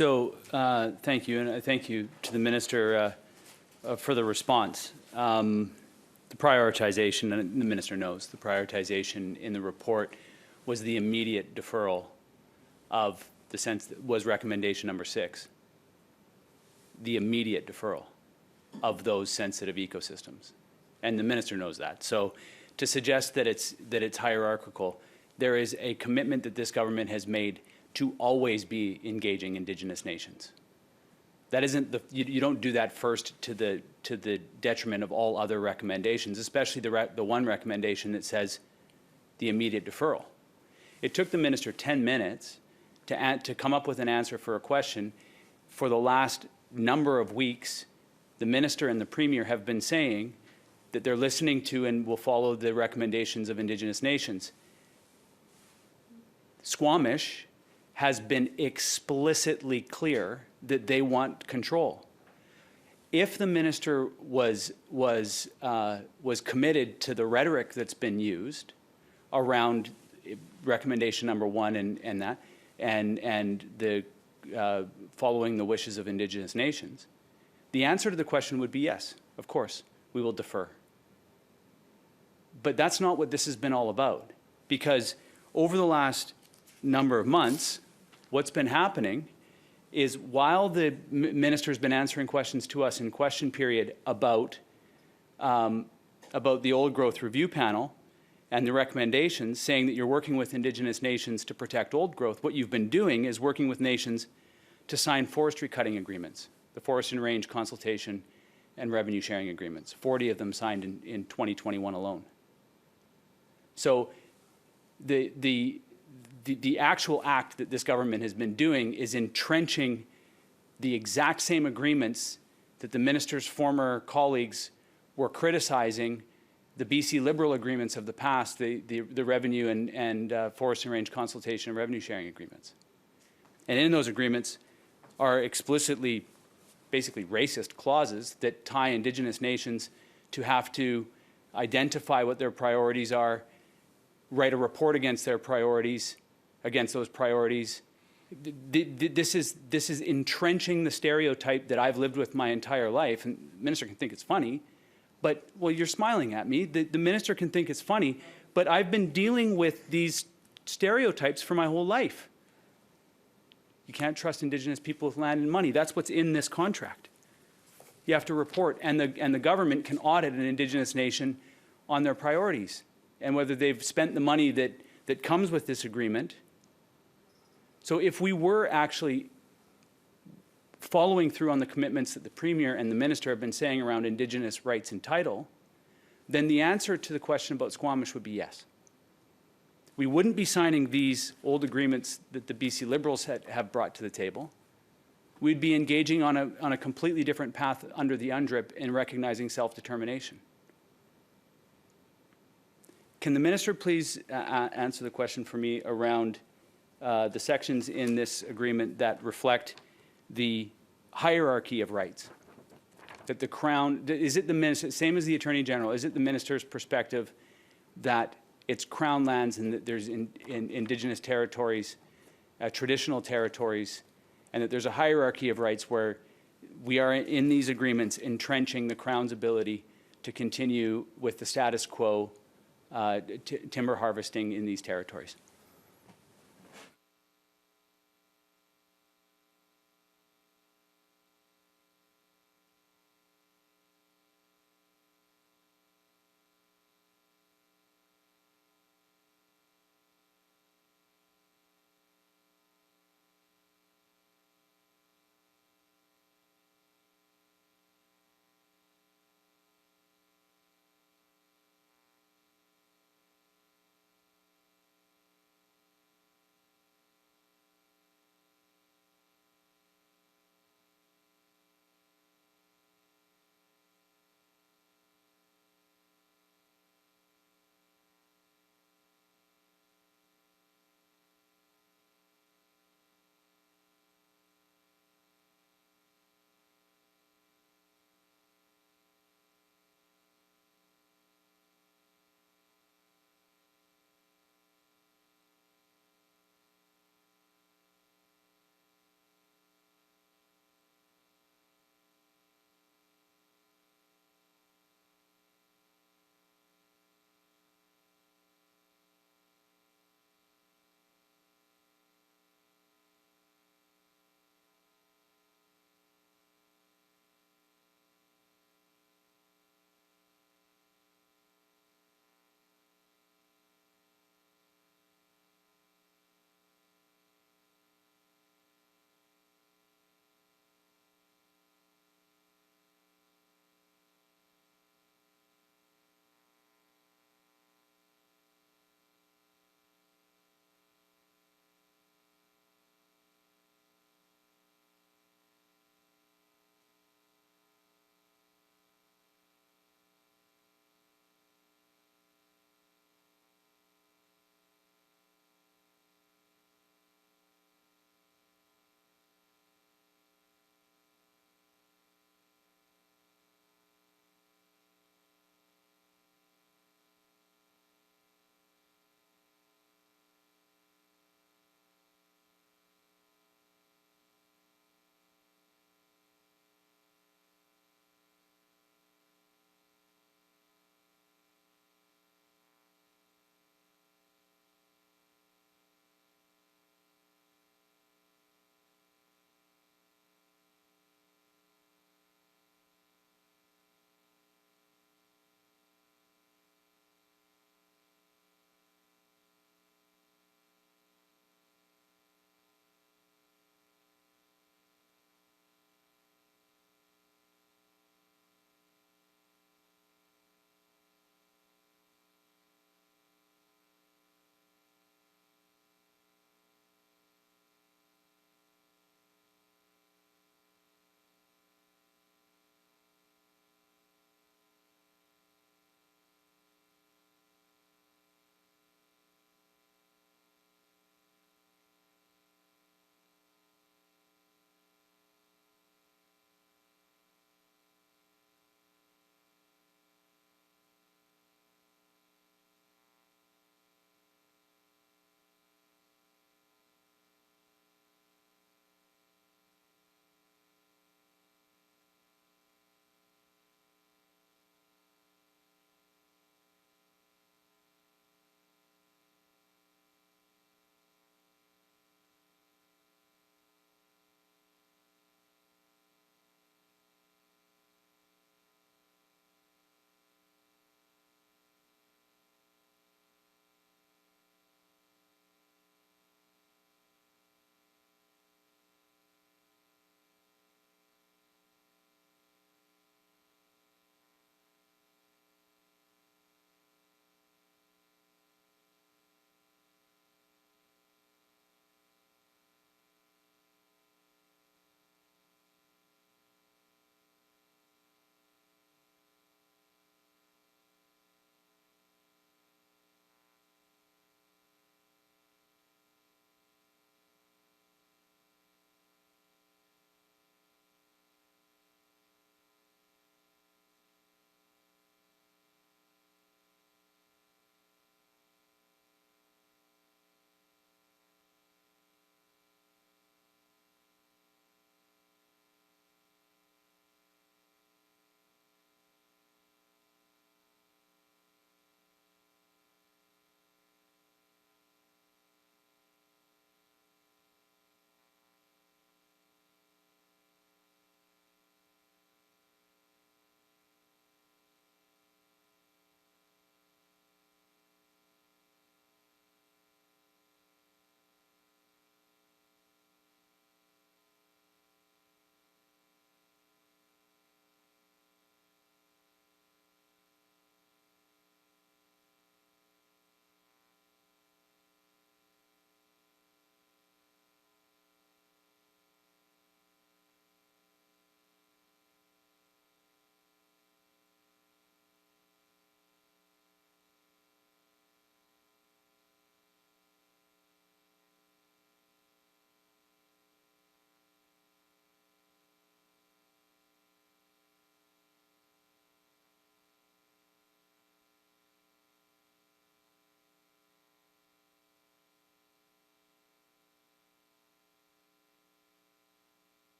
So thank you, and thank you to the Minister for the response. The prioritization, and the Minister knows, the prioritization in the report was the immediate deferral of the sense that was recommendation number 6. The immediate deferral of those sensitive ecosystems. And the Minister knows that. So to suggest that it's hierarchical, there is a commitment that this government has made to always be engaging Indigenous nations. That isn't you don't do that first to the detriment of all other recommendations, especially the one recommendation that says the immediate deferral. It took the Minister 10 minutes to come up with an answer for a question. For the last number of weeks, the Minister and the Premier have been saying that they're listening to and will follow the recommendations of Indigenous nations. Squamish has been explicitly clear that they want control. If the Minister was committed to the rhetoric that's been used around recommendation number 1 and the following the wishes of Indigenous nations, the answer to the question would be yes, of course, we will defer. But that's not what this has been all about, because over the last number of months, what's been happening is while the Minister's been answering questions to us in question period about the old growth review panel and the recommendations saying that you're working with Indigenous nations to protect old growth, what you've been doing is working with nations to sign forestry cutting agreements, the Forest and Range Consultation and revenue sharing agreements, 40 of them signed in 2021 alone. So the actual act that this government has been doing is entrenching the exact same agreements that the Minister's former colleagues were criticizing, the BC Liberal agreements of the past, the revenue and forest and range consultation and revenue sharing agreements. And in those agreements are explicitly, basically racist clauses that tie Indigenous nations to have to identify what their priorities are, write a report against their priorities, against those priorities. This is entrenching the stereotype that I've lived with my entire life. And the Minister can think it's funny, but, well, you're smiling at me. The Minister can think it's funny, but I've been dealing with these stereotypes for my whole life. You can't trust Indigenous people with land and money. That's what's in this contract. You have to report, and the government can audit an Indigenous nation on their priorities and whether they've spent the money that comes with this agreement. So if we were actually following through on the commitments that the Premier and the Minister have been saying around Indigenous rights and title, then the answer to the question about Squamish would be yes. We wouldn't be signing these old agreements that the BC Liberals have brought to the table. We'd be engaging on a completely different path under the UNDRIP in recognizing self-determination. Can the Minister please answer the question for me around the sections in this agreement that reflect the hierarchy of rights? That the Crown, is it the Minister, same as the Attorney General, is it the Minister's perspective that it's Crown lands and that there's Indigenous territories, traditional territories, and that there's a hierarchy of rights where we are in these agreements entrenching the Crown's ability to continue with the status quo timber harvesting in these territories?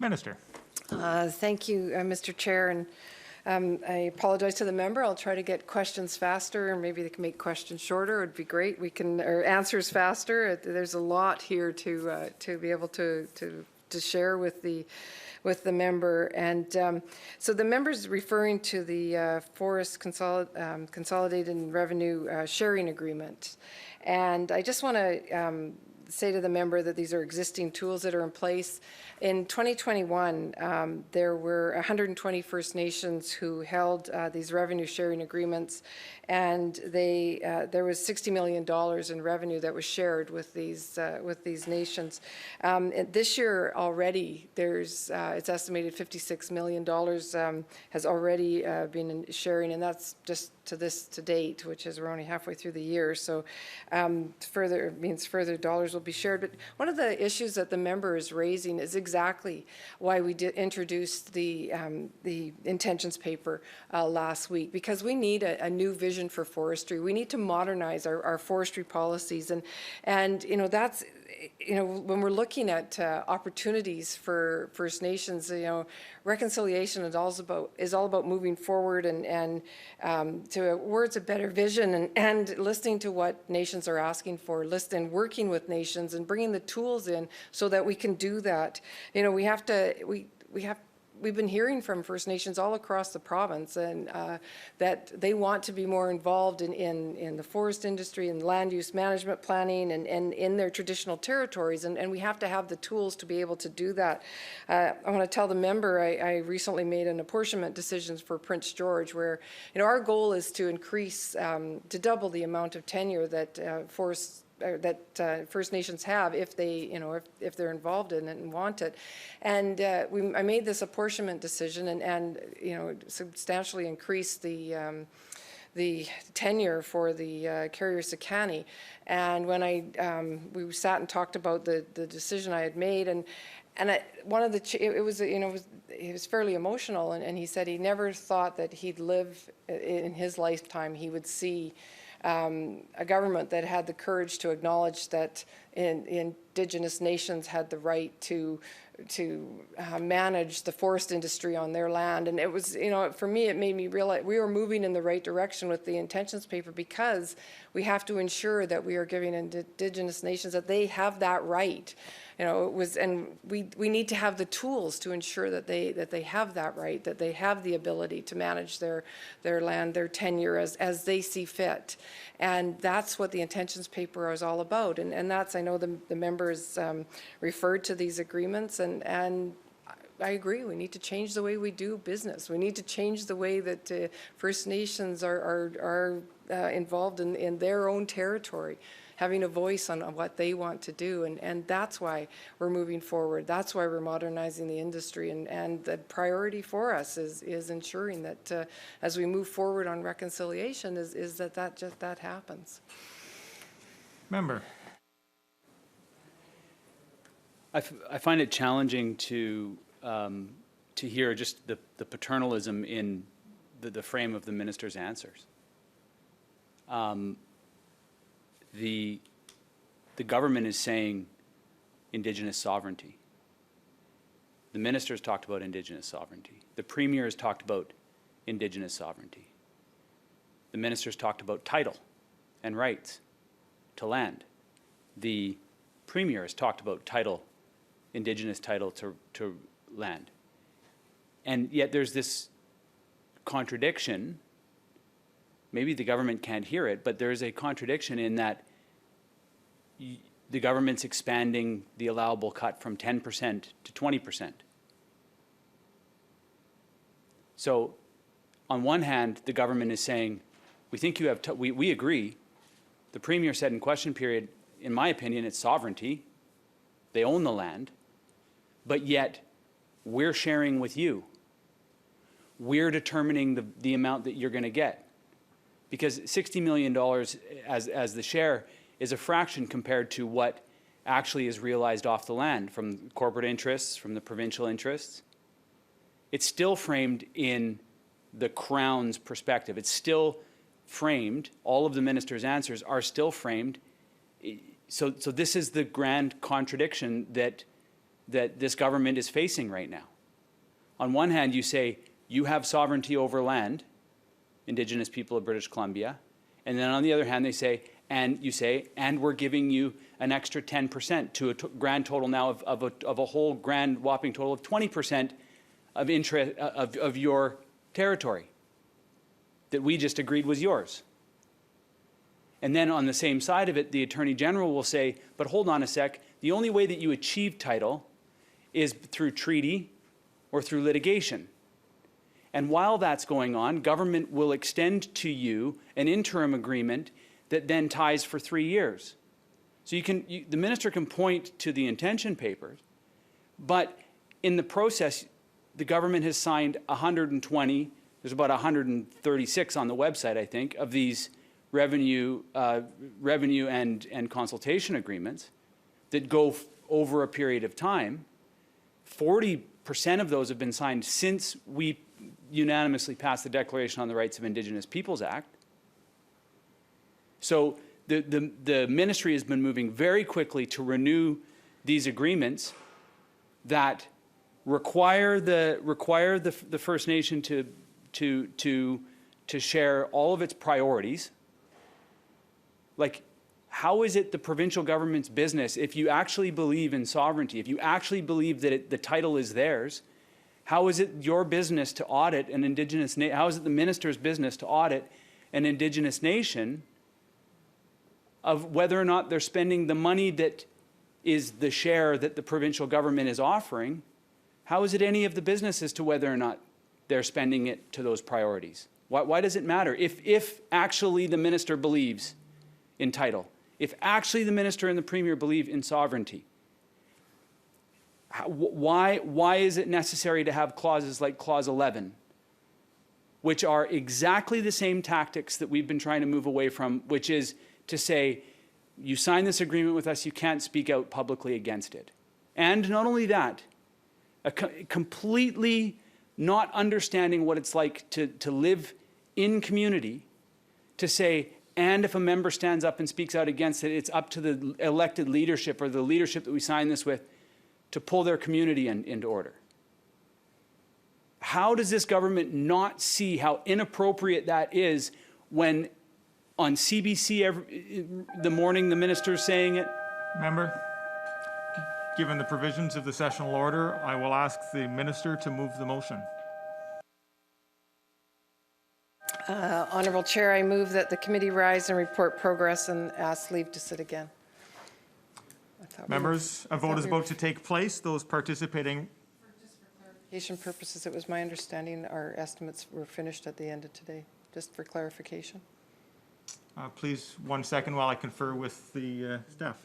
Minister. Thank you, Mr. Chair, and I apologize to the member. I'll try to get questions faster, and maybe they can make questions shorter. It would be great. We can, or answers faster. There's a lot here to be able to share with the member. And so the member's referring to the Forest Consolidated Revenue Sharing Agreement. And I just want to say to the member that these are existing tools that are in place. In 2021, there were 120 First Nations who held these revenue sharing agreements, and there was $60 million in revenue that was shared with these nations. This year already, it's estimated $56 million has already been in sharing, and that's just to date, which is we're only halfway through the year. So further means further dollars will be shared. But one of the issues that the member is raising is exactly why we introduced the intentions paper last week, because we need a new vision for forestry. We need to modernize our forestry policies, and you know, that's, you know, when we're looking at opportunities for First Nations, you know, reconciliation is all about moving forward and towards a better vision, and listening to what nations are asking for, working with nations and bringing the tools in so that we can do that. You know, we've been hearing from First Nations all across the province, and that they want to be more involved in the forest industry and land use management planning and in their traditional territories, and we have to have the tools to be able to do that. I want to tell the member I recently made an apportionment decisions for Prince George, where, you know, our goal is to increase to double the amount of tenure that First Nations have if they, you know, if they're involved in it and want it. And I made this apportionment decision and you know, substantially increased the tenure for the Carrier Sakani. And when we sat and talked about the decision I had made, and one of the, it was, you know, he was fairly emotional, and he said he never thought that he'd live in his lifetime, he would see a government that had the courage to acknowledge that Indigenous nations had the right to manage the forest industry on their land. And it was, you know, for me, it made me realize we were moving in the right direction with the intentions paper, because we have to ensure that we are giving Indigenous nations that they have that right. You know, it was, and we need to have the tools to ensure that they have that right, that they have the ability to manage their land, their tenure as they see fit. And that's what the intentions paper is all about. And that's, I know the members referred to these agreements, and I agree, we need to change the way we do business. We need to change the way that First Nations are involved in their own territory, having a voice on what they want to do. And that's why we're moving forward. That's why we're modernizing the industry. And the priority for us is ensuring that as we move forward on reconciliation is that happens. Member. I find it challenging to hear just the paternalism in the frame of the minister's answers. The government is saying Indigenous sovereignty. The minister has talked about Indigenous sovereignty. The Premier has talked about Indigenous sovereignty. The minister has talked about title and rights to land. The Premier has talked about title, Indigenous title to land. And yet there's this contradiction. Maybe the government can't hear it, but there's a contradiction in that the government's expanding the allowable cut from 10% to 20%. So on one hand, the government is saying, we think you have, we agree. The Premier said in question period, in my opinion, it's sovereignty. They own the land, but yet we're sharing with you. We're determining the amount that you're going to get. Because $60 million as the share is a fraction compared to what actually is realized off the land from corporate interests, from the provincial interests. It's still framed in the Crown's perspective. It's still framed, all of the minister's answers are still framed. So this is the grand contradiction that that this government is facing right now. On one hand, you say you have sovereignty over land, Indigenous people of British Columbia, and then on the other hand, they say, and we're giving you an extra 10% to a grand total now of a whole grand whopping total of 20% of interest of your territory that we just agreed was yours. And then on the same side of it, the Attorney General will say, but hold on a sec, the only way that you achieve title is through treaty or through litigation. And while that's going on, government will extend to you an interim agreement that then ties for 3 years. So the minister can point to the intention papers, but in the process, the government has signed 120, there's about 136 on the website, I think, of these revenue and consultation agreements that go over a period of time. 40% of those have been signed since we unanimously passed the Declaration on the Rights of Indigenous Peoples Act. So the ministry has been moving very quickly to renew these agreements that require the First Nation to share all of its priorities. Like, how is it the provincial government's business, if you actually believe in sovereignty, if you actually believe that the title is theirs, how is it your business to audit an Indigenous nation? How is it the minister's business to audit an Indigenous nation of whether or not they're spending the money that is the share that the provincial government is offering? How is it any of the business as to whether or not they're spending it to those priorities? Why does it matter? If actually the minister believes in title, if actually the minister and the premier believe in sovereignty, why is it necessary to have clauses like Clause 11, which are exactly the same tactics that we've been trying to move away from, which is to say, you sign this agreement with us, you can't speak out publicly against it. And not only that, completely not understanding what it's like to live in community, to say, and if a member stands up and speaks out against it, it's up to the elected leadership or the leadership that we sign this with to pull their community into order. How does this government not see how inappropriate that is when on CBC the morning the minister's saying it? Member, given the provisions of the sessional order, I will ask the minister to move the motion. Honourable Chair, I move that the committee rise and report progress and ask leave to sit again. Members, a vote is about to take place. Those participating. For clarification purposes, it was my understanding our estimates were finished at the end of today, just for clarification. Please, 1 second while I confer with the staff.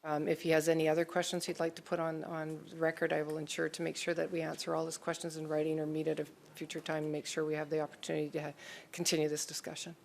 If he has any other questions he'd like to put on record, I will ensure to make sure that we answer all his questions in writing or meet at a future time and make sure we have the opportunity to continue this discussion.